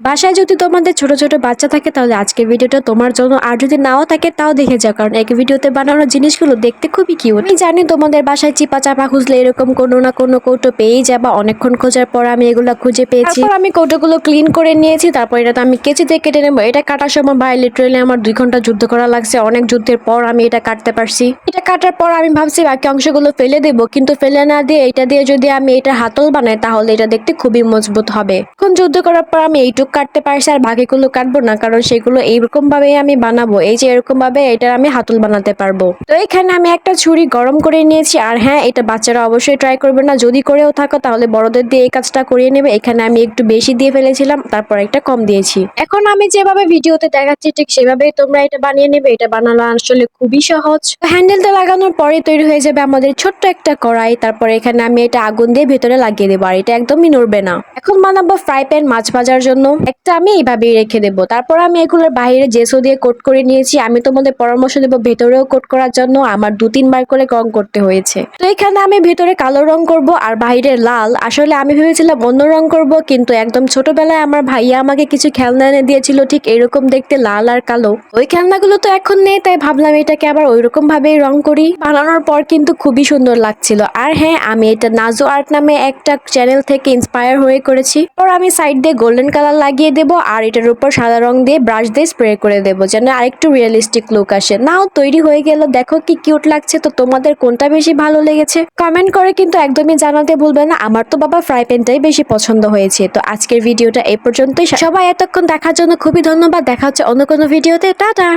বাসায় যদি তোমাদের ছোট ছোট বাচ্চা থাকে তাহলে আজকের ভিডিওটা তোমার জন্য, আর যদি নাও থাকে তাও দেখে যাও, কারণ এক ভিডিওতে বানানো জিনিসগুলো দেখতে খুবই কিউট। আমি জানি তোমাদের বাসায় চিপা চাপা খুঁজলে এরকম কোনো না কোনো কৌটো পেয়েই যাবা। অনেকক্ষণ খোঁজার পর আমি এগুলো খুঁজে পেয়েছি। তারপর আমি কৌটোগুলো ক্লিন করে নিয়েছি। তারপর এটা তো আমি কেচি দিয়ে কেটে নেবো। এটা কাটার সময় ভাই লিটারালি আমার 2 ঘন্টা যুদ্ধ করা লাগছে। অনেক যুদ্ধের পর আমি এটা কাটতে পারছি। এটা কাটার পর আমি ভাবছি বাকি অংশগুলো ফেলে দেবো, কিন্তু ফেলে না দিয়ে এটা দিয়ে যদি আমি এটা হাতল বানাই তাহলে এটা দেখতে খুবই মজবুত হবে। এখন যুদ্ধ করার পর আমি এইটুক কাটতে পারছি, আর বাকিগুলো কাটবো না, কারণ সেগুলো এইরকম ভাবে আমি বানাবো। এই যে এরকম ভাবে এটা আমি হাতল বানাতে পারবো। তো এখানে আমি একটা ছুরি গরম করে নিয়েছি। আর হ্যাঁ, এটা বাচ্চারা অবশ্যই ট্রাই করবে না, যদি করেও থাকো তাহলে বড়দের দিয়ে এই কাজটা করিয়ে নেবে। এখানে আমি একটু বেশি দিয়ে ফেলেছিলাম, তারপর একটা কম দিয়েছি। এখন আমি যেভাবে ভিডিওতে দেখাচ্ছি ঠিক সেভাবেই তোমরা এটা বানিয়ে নেবে। এটা বানানো আসলে খুবই সহজ। হ্যান্ডেলটা লাগানোর পরে তৈরি হয়ে যাবে আমাদের ছোট্ট একটা কড়াই। তারপরে এখানে আমি এটা আগুন দিয়ে ভেতরে লাগিয়ে দেবো, আর এটা একদমই নড়বে না। এখন বানাবো ফ্রাই প্যান মাছ ভাজার জন্য। একটা আমি এইভাবেই রেখে দেবো। তারপর আমি এগুলোর বাইরে জেসো দিয়ে কোট করে নিয়েছি। আমি তোমাদের পরামর্শ দেবো ভেতরেও কোট করার জন্য। আমার 2-3 বার করে রং করতে হয়েছে। তো এখানে আমি ভেতরে কালো রং করব আর বাইরে লাল। আসলে আমি ভেবেছিলাম অন্য রং করব, কিন্তু একদম ছোটবেলায় আমার ভাইয়া আমাকে কিছু খেলনা এনে দিয়েছিল ঠিক এরকম দেখতে, লাল আর কালো। ওই খেলনাগুলো তো এখন নেই, তাই ভাবলাম এটাকে আবার ওইরকম ভাবেই রং করি। বানানোর পর কিন্তু খুবই সুন্দর লাগছিল। আর হ্যাঁ, আমি এটা নাজো আর্ট নামে একটা চ্যানেল থেকে ইন্সপায়ার হয়ে করেছি। পর আমি সাইড দিয়ে গোল্ডেন কালার লাগিয়ে দেবো, আর এটার উপর সাদা রং দিয়ে ব্রাশ দিয়ে স্প্রে করে দেবো, যেন আরেকটু রিয়েলিস্টিক লুক আসে। নাও তৈরি হয়ে গেল, দেখো কি কিউট লাগছে। তো তোমাদের কোনটা বেশি ভালো লেগেছে কমেন্ট করে কিন্তু একদমই জানাতে ভুলবে না। আমার তো বাবা ফ্রাই প্যানটাই বেশি পছন্দ হয়েছে। তো আজকের ভিডিওটা এই পর্যন্তই। সবাই এতক্ষণ দেখার জন্য খুবই ধন্যবাদ। দেখা হচ্ছে অন্য কোনো ভিডিওতে। টাটা।